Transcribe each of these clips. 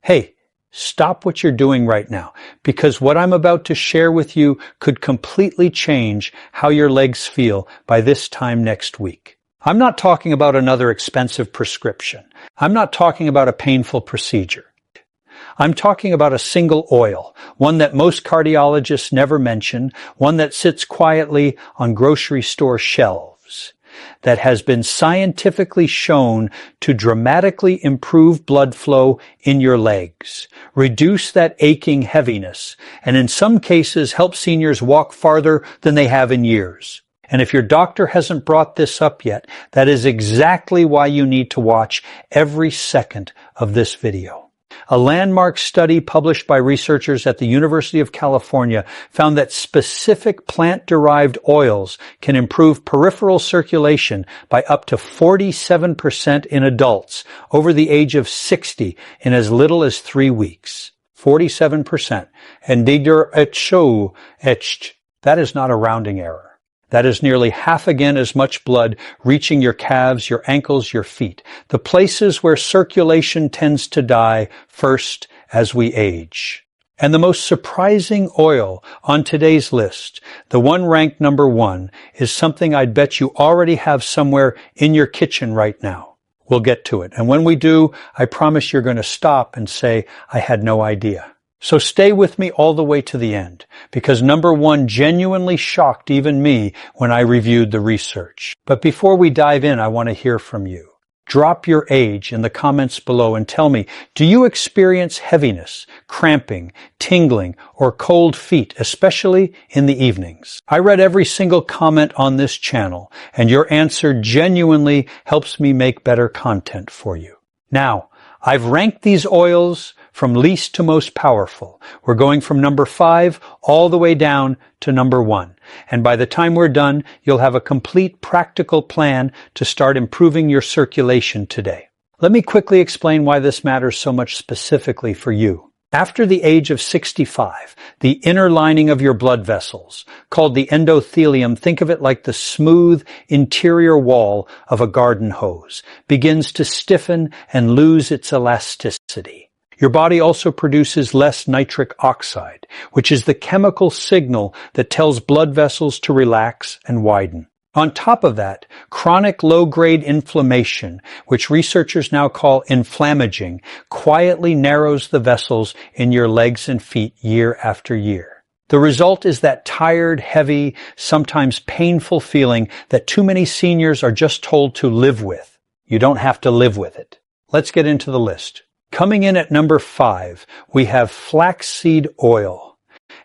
Hey, stop what you're doing right now, because what I'm about to share with you could completely change how your legs feel by this time next week. I'm not talking about another expensive prescription. I'm not talking about a painful procedure. I'm talking about a single oil, one that most cardiologists never mention, one that sits quietly on grocery store shelves, that has been scientifically shown to dramatically improve blood flow in your legs, reduce that aching heaviness, and in some cases help seniors walk farther than they have in years. And if your doctor hasn't brought this up yet, that is exactly why you need to watch every second of this video. A landmark study published by researchers at the University of California found that specific plant-derived oils can improve peripheral circulation by up to 47% in adults over the age of 60 in as little as 3 weeks. 47%. And that is not a rounding error. That is nearly half again as much blood reaching your calves, your ankles, your feet, the places where circulation tends to die first as we age. And the most surprising oil on today's list, the one ranked number 1, is something I'd bet you already have somewhere in your kitchen right now. We'll get to it. And when we do, I promise you're going to stop and say, I had no idea. So stay with me all the way to the end, because number 1 genuinely shocked even me when I reviewed the research. But before we dive in, I want to hear from you. Drop your age in the comments below and tell me, do you experience heaviness, cramping, tingling, or cold feet, especially in the evenings? I read every single comment on this channel, and your answer genuinely helps me make better content for you. Now, I've ranked these oils from least to most powerful. We're going from number 5 all the way down to number 1. And by the time we're done, you'll have a complete practical plan to start improving your circulation today. Let me quickly explain why this matters so much specifically for you. After the age of 65, the inner lining of your blood vessels, called the endothelium, think of it like the smooth interior wall of a garden hose, begins to stiffen and lose its elasticity. Your body also produces less nitric oxide, which is the chemical signal that tells blood vessels to relax and widen. On top of that, chronic low-grade inflammation, which researchers now call inflammaging, quietly narrows the vessels in your legs and feet year after year. The result is that tired, heavy, sometimes painful feeling that too many seniors are just told to live with. You don't have to live with it. Let's get into the list. Coming in at number 5, we have flaxseed oil.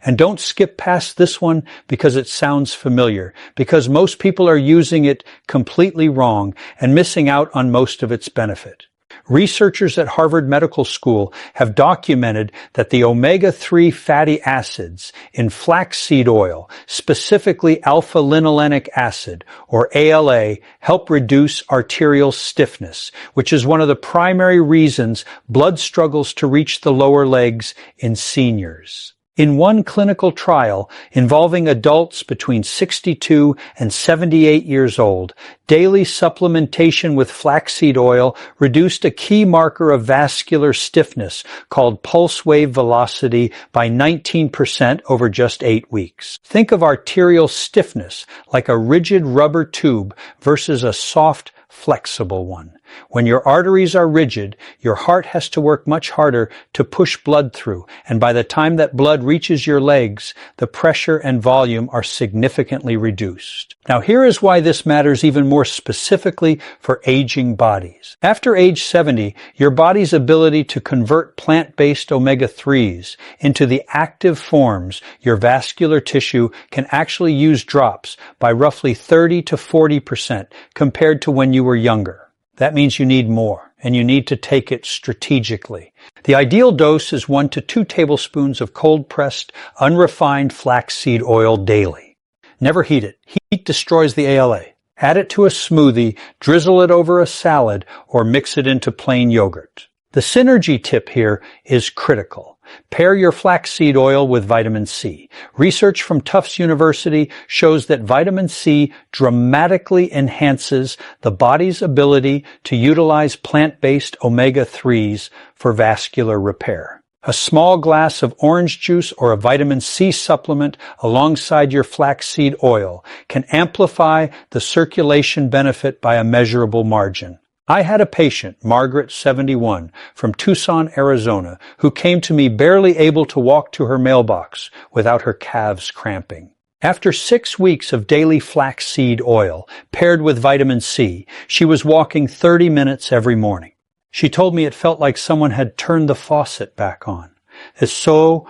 And don't skip past this one because it sounds familiar, because most people are using it completely wrong and missing out on most of its benefit. Researchers at Harvard Medical School have documented that the omega-3 fatty acids in flaxseed oil, specifically alpha-linolenic acid, or ALA, help reduce arterial stiffness, which is one of the primary reasons blood struggles to reach the lower legs in seniors. In one clinical trial involving adults between 62 and 78 years old, daily supplementation with flaxseed oil reduced a key marker of vascular stiffness called pulse wave velocity by 19% over just 8 weeks. Think of arterial stiffness like a rigid rubber tube versus a soft, flexible one. When your arteries are rigid, your heart has to work much harder to push blood through, and by the time that blood reaches your legs, the pressure and volume are significantly reduced. Now here is why this matters even more specifically for aging bodies. After age 70, your body's ability to convert plant-based omega-3s into the active forms, your vascular tissue, can actually use drops by roughly 30 to 40% compared to when you were younger. That means you need more, and you need to take it strategically. The ideal dose is 1 to 2 tablespoons of cold-pressed, unrefined flaxseed oil daily. Never heat it. Heat destroys the ALA. Add it to a smoothie, drizzle it over a salad, or mix it into plain yogurt. The synergy tip here is critical. Pair your flaxseed oil with vitamin C. Research from Tufts University shows that vitamin C dramatically enhances the body's ability to utilize plant-based omega-3s for vascular repair. A small glass of orange juice or a vitamin C supplement alongside your flaxseed oil can amplify the circulation benefit by a measurable margin. I had a patient, Margaret, 71, from Tucson, Arizona, who came to me barely able to walk to her mailbox without her calves cramping. After 6 weeks of daily flaxseed oil paired with vitamin C, she was walking 30 minutes every morning. She told me it felt like someone had turned the faucet back on. It's so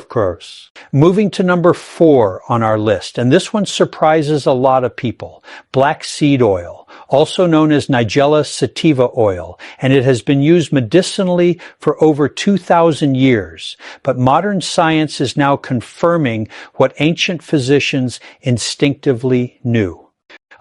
course. Moving to number 4 on our list, and this one surprises a lot of people, black seed oil, also known as Nigella sativa oil, and it has been used medicinally for over 2,000 years. But modern science is now confirming what ancient physicians instinctively knew.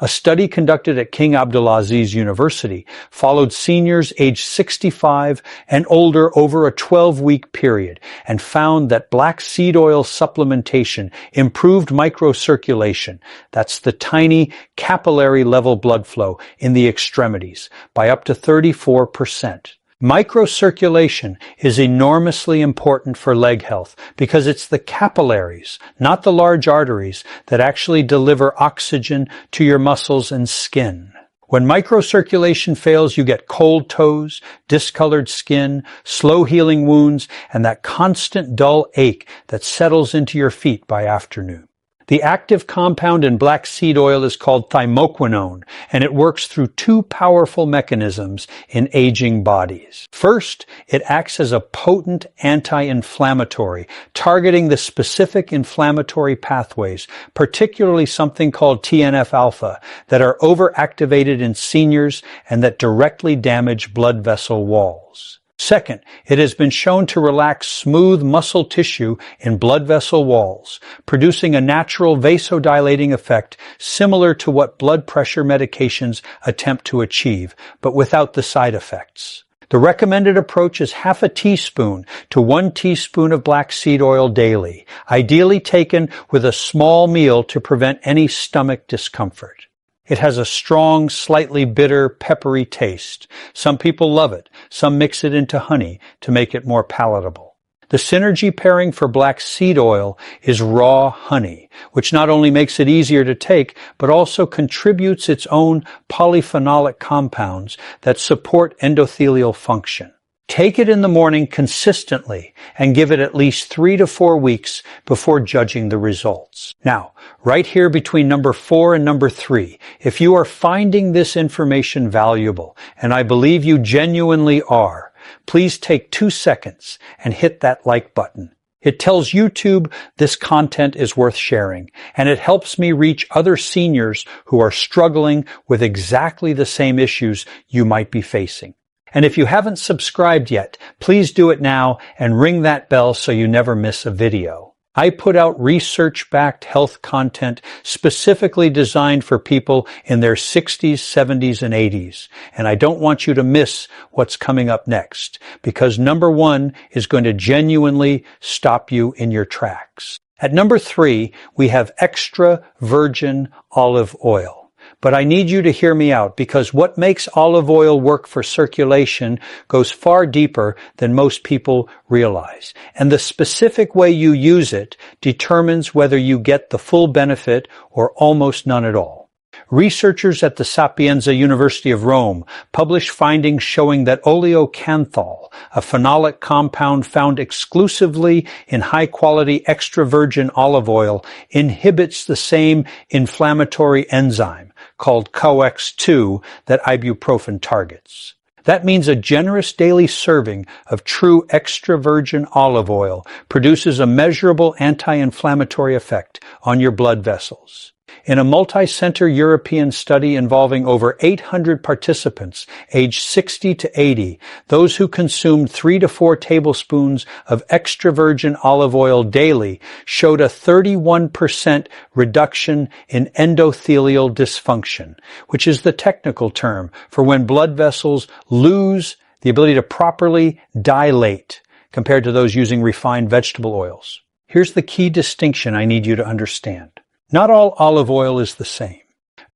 A study conducted at King Abdulaziz University followed seniors aged 65 and older over a 12-week period and found that black seed oil supplementation improved microcirculation, that's the tiny capillary level blood flow in the extremities, by up to 34%. Microcirculation is enormously important for leg health because it's the capillaries, not the large arteries, that actually deliver oxygen to your muscles and skin. When microcirculation fails, you get cold toes, discolored skin, slow healing wounds, and that constant dull ache that settles into your feet by afternoon. The active compound in black seed oil is called thymoquinone, and it works through 2 powerful mechanisms in aging bodies. First, it acts as a potent anti-inflammatory, targeting the specific inflammatory pathways, particularly something called TNF-alpha, that are overactivated in seniors and that directly damage blood vessel walls. Second, it has been shown to relax smooth muscle tissue in blood vessel walls, producing a natural vasodilating effect similar to what blood pressure medications attempt to achieve, but without the side effects. The recommended approach is half a teaspoon to 1 teaspoon of black seed oil daily, ideally taken with a small meal to prevent any stomach discomfort. It has a strong, slightly bitter, peppery taste. Some people love it. Some mix it into honey to make it more palatable. The synergy pairing for black seed oil is raw honey, which not only makes it easier to take, but also contributes its own polyphenolic compounds that support endothelial function. Take it in the morning consistently and give it at least 3 to 4 weeks before judging the results. Now, right here between number 4 and number 3, if you are finding this information valuable, and I believe you genuinely are, please take 2 seconds and hit that like button. It tells YouTube this content is worth sharing, and it helps me reach other seniors who are struggling with exactly the same issues you might be facing. And if you haven't subscribed yet, please do it now and ring that bell so you never miss a video. I put out research-backed health content specifically designed for people in their 60s, 70s, and 80s. And I don't want you to miss what's coming up next, because number 1 is going to genuinely stop you in your tracks. At number 3, we have extra virgin olive oil. But I need you to hear me out, because what makes olive oil work for circulation goes far deeper than most people realize. And the specific way you use it determines whether you get the full benefit or almost none at all. Researchers at the Sapienza University of Rome published findings showing that oleocanthal, a phenolic compound found exclusively in high-quality extra virgin olive oil, inhibits the same inflammatory enzyme called COX-2 that ibuprofen targets. That means a generous daily serving of true extra virgin olive oil produces a measurable anti-inflammatory effect on your blood vessels. In a multi-center European study involving over 800 participants aged 60 to 80, those who consumed 3 to 4 tablespoons of extra virgin olive oil daily showed a 31% reduction in endothelial dysfunction, which is the technical term for when blood vessels lose the ability to properly dilate, compared to those using refined vegetable oils. Here's the key distinction I need you to understand. Not all olive oil is the same.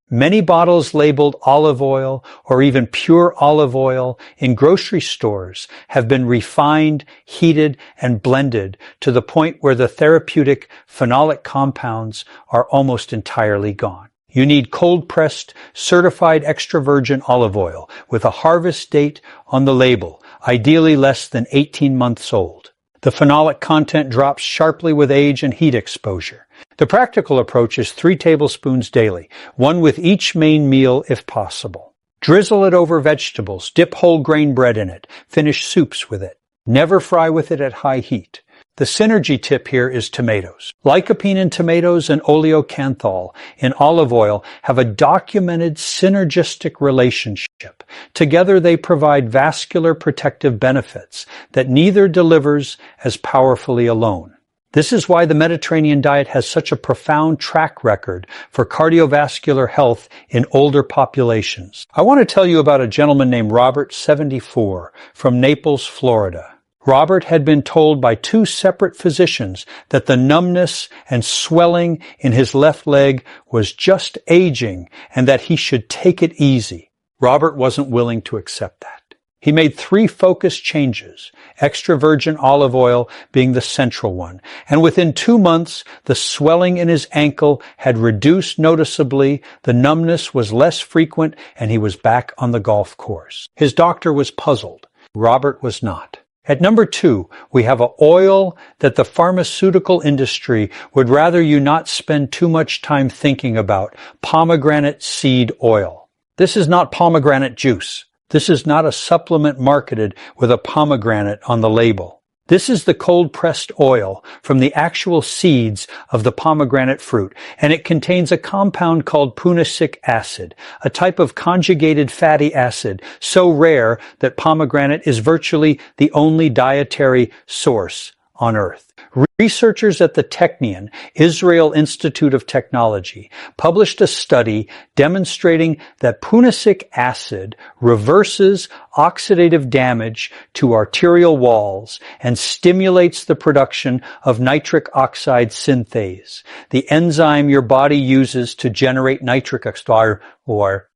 Many bottles labeled olive oil or even pure olive oil in grocery stores have been refined, heated, and blended to the point where the therapeutic phenolic compounds are almost entirely gone. You need cold-pressed, certified extra virgin olive oil with a harvest date on the label, ideally less than 18 months old. The phenolic content drops sharply with age and heat exposure. The practical approach is 3 tablespoons daily, one with each main meal if possible. Drizzle it over vegetables, dip whole grain bread in it, finish soups with it. Never fry with it at high heat. The synergy tip here is tomatoes. Lycopene in tomatoes and oleocanthal in olive oil have a documented synergistic relationship. Together they provide vascular protective benefits that neither delivers as powerfully alone. This is why the Mediterranean diet has such a profound track record for cardiovascular health in older populations. I want to tell you about a gentleman named Robert, 74, from Naples, Florida. Robert had been told by 2 separate physicians that the numbness and swelling in his left leg was just aging and that he should take it easy. Robert wasn't willing to accept that. He made 3 focused changes, extra virgin olive oil being the central one, and within 2 months, the swelling in his ankle had reduced noticeably, the numbness was less frequent, and he was back on the golf course. His doctor was puzzled. Robert was not. At number 2, we have an oil that the pharmaceutical industry would rather you not spend too much time thinking about, pomegranate seed oil. This is not pomegranate juice. This is not a supplement marketed with a pomegranate on the label. This is the cold-pressed oil from the actual seeds of the pomegranate fruit, and it contains a compound called punicic acid, a type of conjugated fatty acid so rare that pomegranate is virtually the only dietary source on Earth. Researchers at the Technion, Israel Institute of Technology, published a study demonstrating that punicic acid reverses oxidative damage to arterial walls and stimulates the production of nitric oxide synthase, the enzyme your body uses to generate nitric oxide or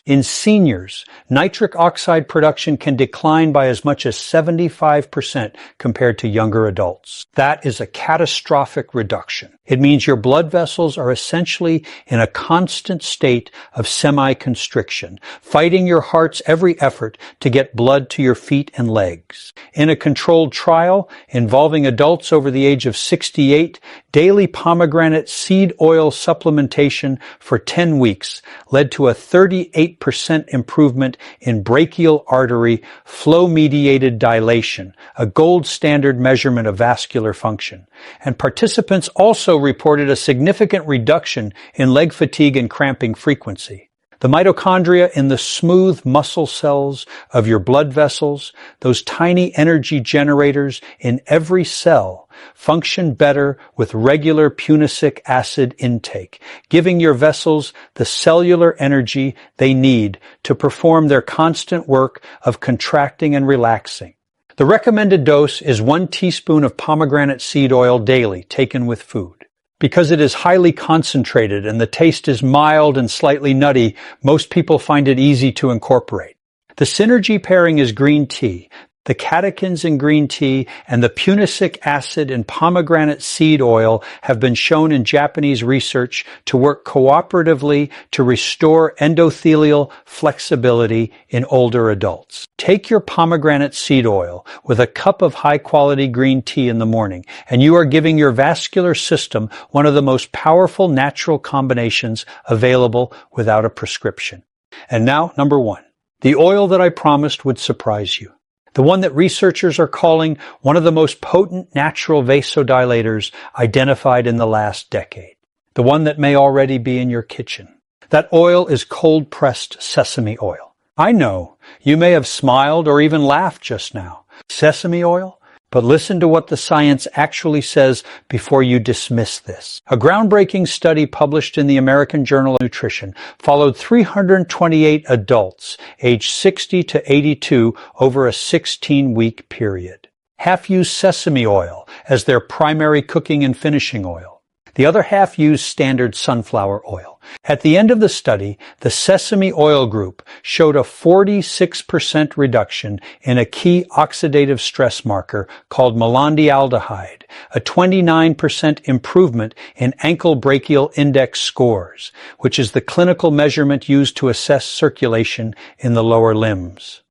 in seniors, nitric oxide production can decline by as much as 75% compared to younger adults. That is a catastrophic reduction. It means your blood vessels are essentially in a constant state of semi-constriction, fighting your heart's every effort to get blood to your feet and legs. In a controlled trial involving adults over the age of 68, daily pomegranate seed oil supplementation for 10 weeks led to a 38% improvement in brachial artery flow-mediated dilation, a gold standard measurement of vascular function. And participants also reported a significant reduction in leg fatigue and cramping frequency. The mitochondria in the smooth muscle cells of your blood vessels, those tiny energy generators in every cell, function better with regular punicic acid intake, giving your vessels the cellular energy they need to perform their constant work of contracting and relaxing. The recommended dose is 1 teaspoon of pomegranate seed oil daily, taken with food. Because it is highly concentrated and the taste is mild and slightly nutty, most people find it easy to incorporate. The synergy pairing is green tea. The catechins in green tea and the punicic acid in pomegranate seed oil have been shown in Japanese research to work cooperatively to restore endothelial flexibility in older adults. Take your pomegranate seed oil with a cup of high-quality green tea in the morning, and you are giving your vascular system one of the most powerful natural combinations available without a prescription. And now, number 1, the oil that I promised would surprise you. The one that researchers are calling one of the most potent natural vasodilators identified in the last decade. The one that may already be in your kitchen. That oil is cold-pressed sesame oil. I know you may have smiled or even laughed just now. Sesame oil? But listen to what the science actually says before you dismiss this. A groundbreaking study published in the American Journal of Nutrition followed 328 adults aged 60 to 82 over a 16-week period. Half used sesame oil as their primary cooking and finishing oil. The other half used standard sunflower oil. At the end of the study, the sesame oil group showed a 46% reduction in a key oxidative stress marker called melandialdehyde, a 29% improvement in ankle brachial index scores, which is the clinical measurement used to assess circulation in the lower limbs,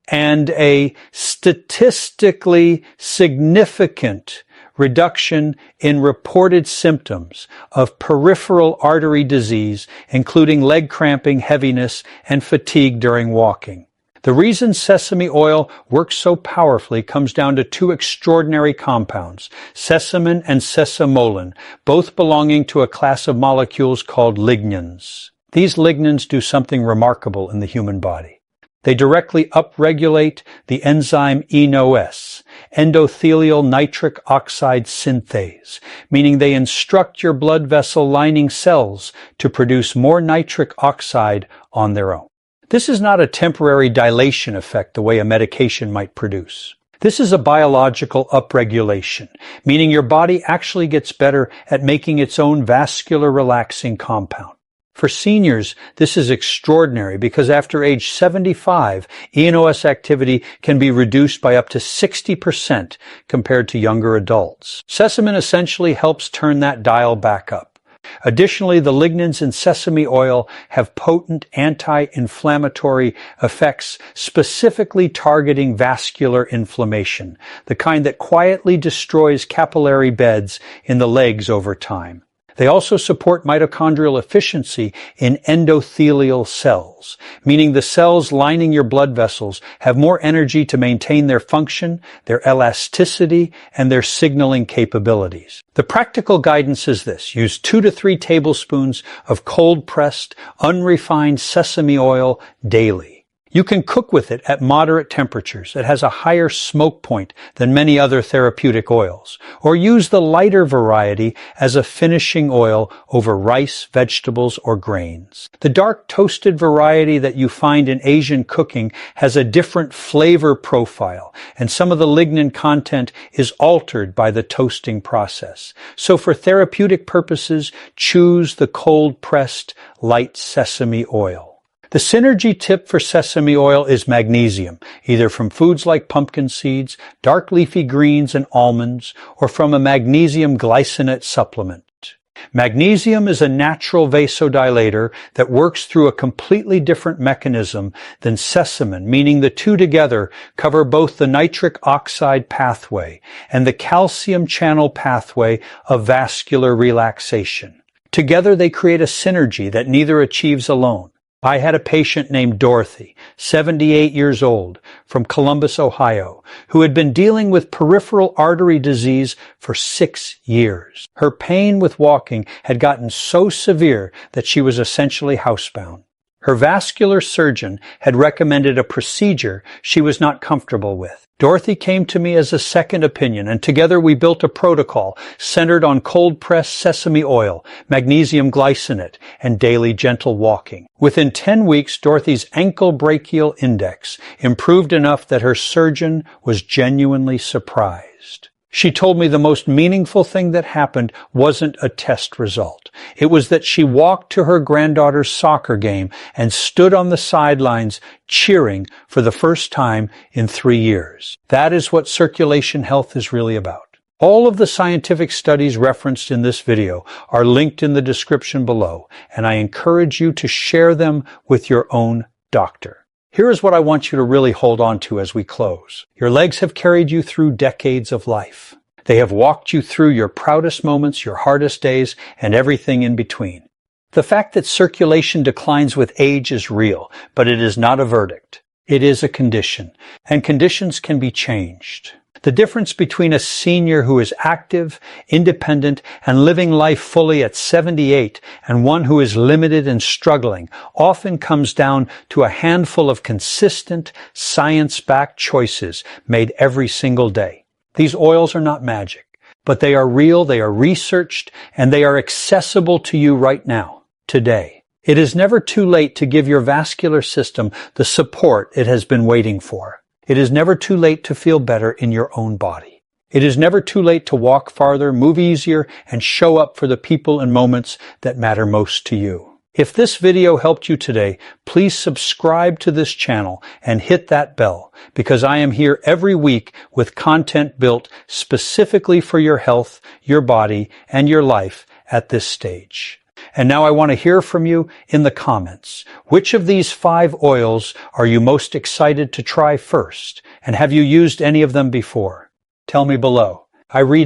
and a statistically significant reduction in reported symptoms of peripheral artery disease, including leg cramping, heaviness, and fatigue during walking. The reason sesame oil works so powerfully comes down to two extraordinary compounds, sesamin and sesamolin, both belonging to a class of molecules called lignans. These lignans do something remarkable in the human body. They directly upregulate the enzyme ENOS, endothelial nitric oxide synthase, meaning they instruct your blood vessel lining cells to produce more nitric oxide on their own. This is not a temporary dilation effect the way a medication might produce. This is a biological upregulation, meaning your body actually gets better at making its own vascular relaxing compound. For seniors, this is extraordinary because after age 75, ENOS activity can be reduced by up to 60% compared to younger adults. Sesamin essentially helps turn that dial back up. Additionally, the lignans in sesame oil have potent anti-inflammatory effects specifically targeting vascular inflammation, the kind that quietly destroys capillary beds in the legs over time. They also support mitochondrial efficiency in endothelial cells, meaning the cells lining your blood vessels have more energy to maintain their function, their elasticity, and their signaling capabilities. The practical guidance is this: use 2 to 3 tablespoons of cold-pressed, unrefined sesame oil daily. You can cook with it at moderate temperatures. It has a higher smoke point than many other therapeutic oils. Or use the lighter variety as a finishing oil over rice, vegetables, or grains. The dark toasted variety that you find in Asian cooking has a different flavor profile, and some of the lignin content is altered by the toasting process. So for therapeutic purposes, choose the cold-pressed light sesame oil. The synergy tip for sesame oil is magnesium, either from foods like pumpkin seeds, dark leafy greens, and almonds, or from a magnesium glycinate supplement. Magnesium is a natural vasodilator that works through a completely different mechanism than sesamin, meaning the two together cover both the nitric oxide pathway and the calcium channel pathway of vascular relaxation. Together they create a synergy that neither achieves alone. I had a patient named Dorothy, 78 years old, from Columbus, Ohio, who had been dealing with peripheral artery disease for 6 years. Her pain with walking had gotten so severe that she was essentially housebound. Her vascular surgeon had recommended a procedure she was not comfortable with. Dorothy came to me as a second opinion, and together we built a protocol centered on cold-pressed sesame oil, magnesium glycinate, and daily gentle walking. Within 10 weeks, Dorothy's ankle brachial index improved enough that her surgeon was genuinely surprised. She told me the most meaningful thing that happened wasn't a test result. It was that she walked to her granddaughter's soccer game and stood on the sidelines cheering for the first time in 3 years. That is what circulation health is really about. All of the scientific studies referenced in this video are linked in the description below, and I encourage you to share them with your own doctor. Here is what I want you to really hold on to as we close. Your legs have carried you through decades of life. They have walked you through your proudest moments, your hardest days, and everything in between. The fact that circulation declines with age is real, but it is not a verdict. It is a condition, and conditions can be changed. The difference between a senior who is active, independent, and living life fully at 78 and one who is limited and struggling often comes down to a handful of consistent, science-backed choices made every single day. These oils are not magic, but they are real, they are researched, and they are accessible to you right now, today. It is never too late to give your vascular system the support it has been waiting for. It is never too late to feel better in your own body. It is never too late to walk farther, move easier, and show up for the people and moments that matter most to you. If this video helped you today, please subscribe to this channel and hit that bell, because I am here every week with content built specifically for your health, your body, and your life at this stage. And now I want to hear from you in the comments. Which of these 5 oils are you most excited to try first? And have you used any of them before? Tell me below. I read